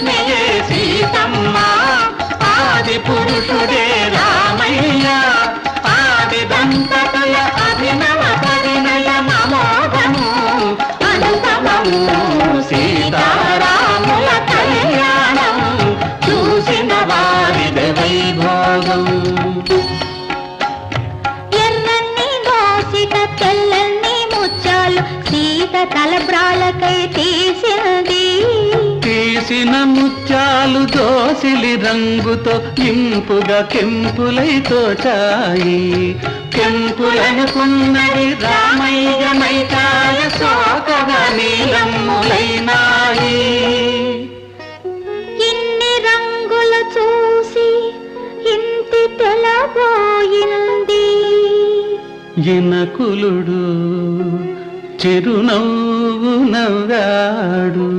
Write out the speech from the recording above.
లక్ష్మియే సీతమ్మ, ఆది పురుషుడే రామయ్య, ఆది దంపతుల అభినవ పరిణయ మమోఘము అనుపమము సీతారాముల కళ్యాణం చూసిన వారిది వైభోగం. ఎర్రన్ని దోసిట తెల్లన్ని ముత్యాలు సీత తలబ్రాలకై తీసిన ముత్యాలు దోసిలి రంగుతో ఇంపుగా కెంపులై తోచాయి. కెంపులనుకున్నది రామయ్య మైకాయ సోకగా నీలమ్ములైనాయి. ఇన్ని రంగులు చూసి ఇంటి తెలబోయింది. జనకులుడు చిరునవ్వు నవ్వాడు.